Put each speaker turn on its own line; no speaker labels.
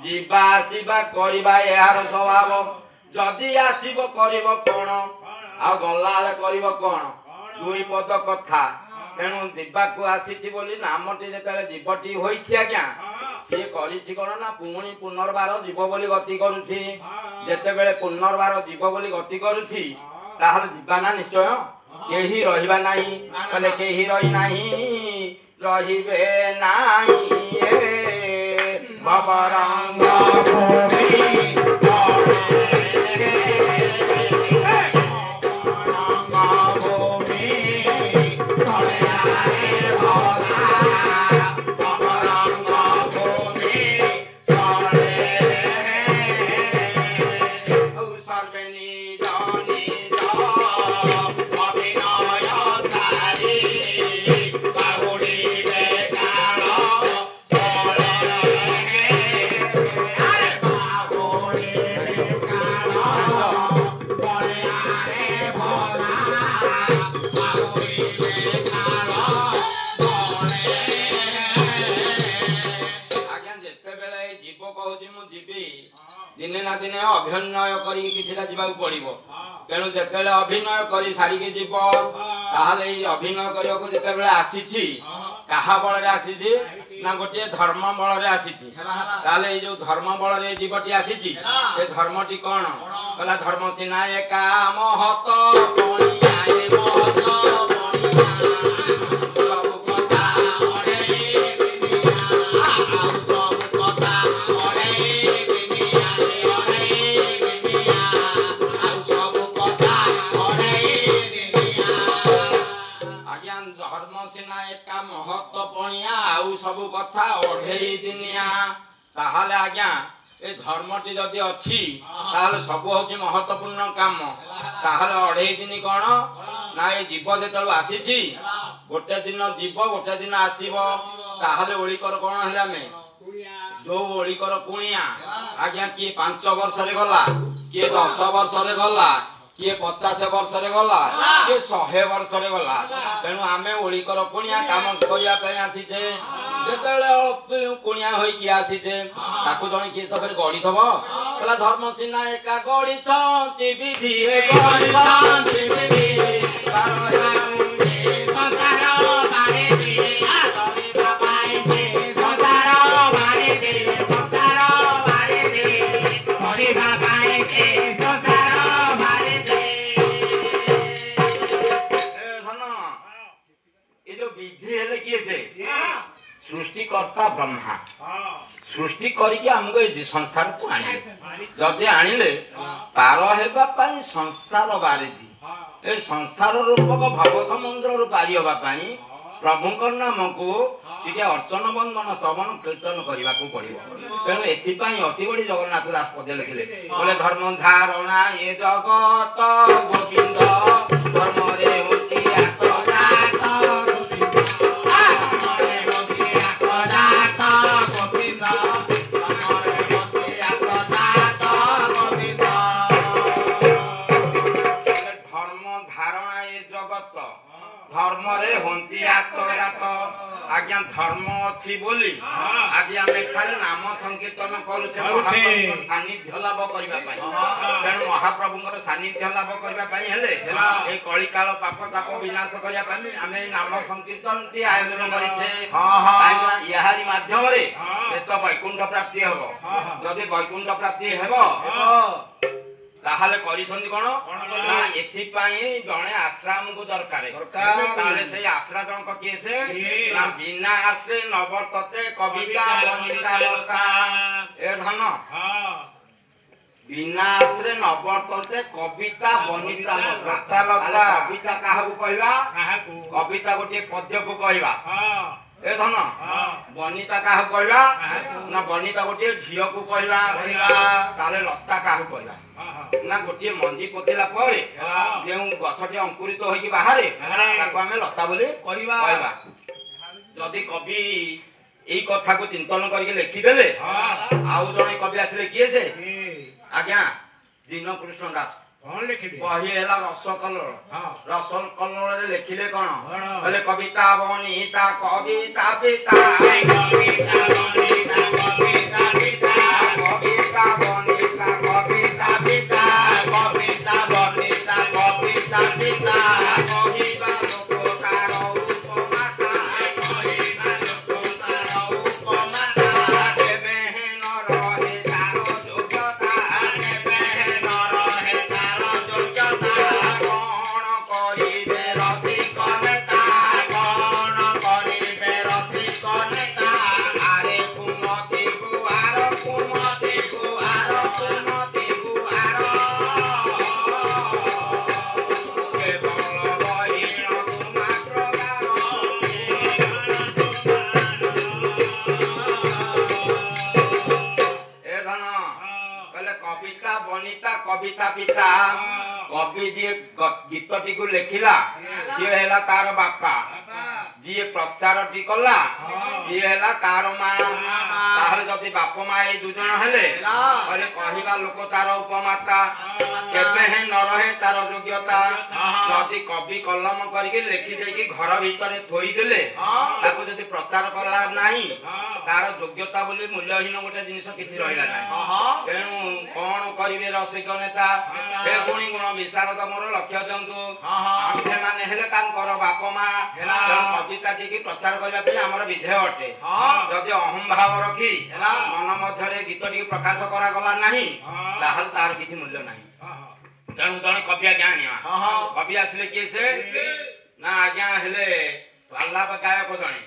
ଯିବା ଆସିବା କରିବା ଏହାର ସ୍ୱଭାବ। ଯଦି ଆସିବ କରିବ କଣ ଆଉ ଗଲାବେଳେ କରିବ କଣ? ଦୁଇ ପଦ କଥା। ତେଣୁ ଯିବାକୁ ଆସିଛି ବୋଲି ନାମଟି ଯେତେବେଳେ ଜୀବଟି ହୋଇଛି ଆଜ୍ଞା ସିଏ କରିଛି କଣ ନା ପୁଣି ପୁନର୍ବାର ଯିବ ବୋଲି ଗତି କରୁଛି। ଯେତେବେଳେ ପୁନର୍ବାର ଯିବ ବୋଲି ଗତି କରୁଛି ତାହେଲେ ଯିବା ନା ନିଶ୍ଚୟ। କେହି ରହିବା ନାହିଁ କହିଲେ କେହି ରହି ନାହିଁ ରହିବେ ନାହିଁ ଭବରଙ୍ଗ ଦିନେ ନା ଦିନେ ଅଭିନୟ କରିକି କିଛିଟା ଯିବାକୁ ପଡିବ। ତେଣୁ ଯେତେବେଳେ ଅଭିନୟ କରି ସାରିକି ଯିବ ତାହେଲେ ଏଇ ଅଭିନୟ କରିବାକୁ ଯେତେବେଳେ ଆସିଛି କାହା ବଳରେ ଆସିଛି ନା ଗୋଟିଏ ଧର୍ମ ବଳରେ ଆସିଛି। ତାହେଲେ ଏଇ ଯୋଉ ଧର୍ମ ବଳରେ ଜୀବଟି ଆସିଛି ଏ ଧର୍ମଟି କଣ? କହିଲା ଧର୍ମ ସିନା ଏକା ମହତ ଆଉ ସବୁ କଥା ଅଢେଇ ଦିନିଆ। ତାହେଲେ ଆଜ୍ଞା ଏ ଧର୍ମଟି ଯଦି ଅଛି ତାହେଲେ ସବୁ ହଉଛି ମହତ୍ୱପୂର୍ଣ୍ଣ କାମ। ତାହେଲେ ଅଢେଇ ଦିନ କଣ ନା ଏ ଜୀବ ଯେତେବେଳେ ଆସିଛି ଗୋଟେ ଦିନ ଯିବ ଗୋଟେ ଦିନ ଆସିବ। ତାହେଲେ ଓଳିକର କଣ ହେଲେ ଆମେ ଯୋଉ ଓଳିକର କୁଣିଆ ଆଜ୍ଞା କିଏ 5 ବର୍ଷରେ ଗଲା କିଏ 10 ବର୍ଷରେ ଗଲା କିଏ 50 ବର୍ଷରେ ଗଲା କିଏ 100 ବର୍ଷରେ ଗଲା। ତେଣୁ ଆମେ ଓଳିକର କୁଣିଆ କାମ କରିବା ପାଇଁ ଆସିଛେ। ଯେତେବେଳେ କୁଣିଆ ହୋଇକି ଆସିଛେ ତାକୁ ଜଣେ କିଏ ତ ଗଢିଥବ। କହିଲା ଧର୍ମ ସିନା ଏକା ଗଢିଛନ୍ତି ବିଧିରେ ଗଢିଛନ୍ତି सृष्टिकर्ता ब्रह्मा सृष्टि करके आमको ये संसार को आनिले। जदि आनिले पार हेबा पाई संसार बारिधि ए संसार रूपक भव समुद्र रु पारी हेबा पाई प्रभुंकर नाम को टिके अर्चन बंदन स्तवन कीर्तन करने को पड़िबो। तेणु एथिपाई अति बड़ी जगन्नाथ दास पदे लिखिले बोले धर्म धारणा ये जगत गोविंद धर्म रे होती धर्म रे होंती आत्मजात आज्ञा धर्म अच्छी बोली आज आम खाली नाम संकीर्तन करुचे महाप्रभु सानिध्य लाभ करने। तेणु महाप्रभु सानिध्य लाभ करने कली काल पाप ताप विनाश करने आम नाम संकीर्तन टी आयोजन करें। याहारी माध्यम तो वैकुंठ प्राप्ति हम जदि वैकुंठ प्राप्ति हम ताहले करिसंदी कोन ना एथिपाई जणे आश्रम को दरकार ताले से आश्रम जन को किए से ना बिना आश्रय नवर्तते कविता बनिता लता ए धन बिना आश्रय नवर्तते कविता बनिता लता कविता काहू कहबा कविता गोटे पद्य को कहबा ए धन बनिता काहू कहबा ना बनिता गोटे झियो को कहबा ताले लता काहू कहबा ना गोटे मंजी पोतेला परे जे गछटी अंकुरित होई बाहर ताको आमे लता बोली कहबा। जदि कवि एई कथा को चिंतन करके लिखि देले आउ जने कवि आसिले किए से आज्ञा दीन कृष्ण दास कोन लिखिले बही हैला रसकलर रसकलर रे लिखिले कोन बोले कविता बनिता कविता पिता कविता बनिता कविता पिता କୁମତି କୁହାର କୁମତି କୁହାର କେବଳ ବହିଣକୁ ମାତ୍ର ଗାର ଏ ଧନ କହିଲେ କବିତା ବନିତା କବିତା ପିତା କବି ଯିଏ ଗୀତଟିକୁ ଲେଖିଲା ସିଏ ହେଲା ତାର ବାପା ଯିଏ ପ୍ରଚାରଟି କଲା ସିଏ ହେଲା ତାର ମା ତାହେଲେ ଯଦି ବାପ ମା ଏଇ ଦୁଜଣ ହେଲେ କହିଲେ କହିବା ଲୋକ ତାର ଉପମାତା କେବେ ହେ ନ ରହେ ତାର ଯୋଗ୍ୟତା ଯଦି କବି କଲମ କରିକି ଲେଖି ଦେଇକି ଘର ଭିତରେ ଥୋଇଦେଲେ ତାକୁ ଯଦି ପ୍ରଚାର କଲା ନାହିଁ ତାର ଯୋଗ୍ୟତା ବୋଲି ମୂଲ୍ୟହୀନ ଗୋଟେ ଜିନିଷ କିଛି ରହିଲା ନାହିଁ ତେଣୁ କଣ କରିବେ ରସିକ ନେତା ଏ ଗୁଣି ଗୁଣ ବିଶାରଦ ମୋର ଲକ୍ଷ୍ୟ ଦିଅନ୍ତୁ ଆମ୍ଭେମାନେ ହେଲେ ତାଙ୍କର ବାପ ମା କବିତା ଟିକେ ପ୍ରଚାର କରିବା ପାଇଁ ଆମର ବିଧେୟ ଅଟେ ଯଦି ଅହଂଭାବ ରଖି ମନ ମଧ୍ୟରେ ଗୀତ ଟିକେ ପ୍ରକାଶ କରାଗଲା ନାହିଁ ତାହେଲେ ତାର କିଛି ମୂଲ୍ୟ ନାହିଁ ତେଣୁ ଜଣେ କବି ଆଜ୍ଞା ଆଣିବା କବି ଆସିଲେ କିଏ ସେ ନା ଆଜ୍ଞା ହେଲେ ଆହ୍ଲାଦ ଗାୟକ ଜଣେ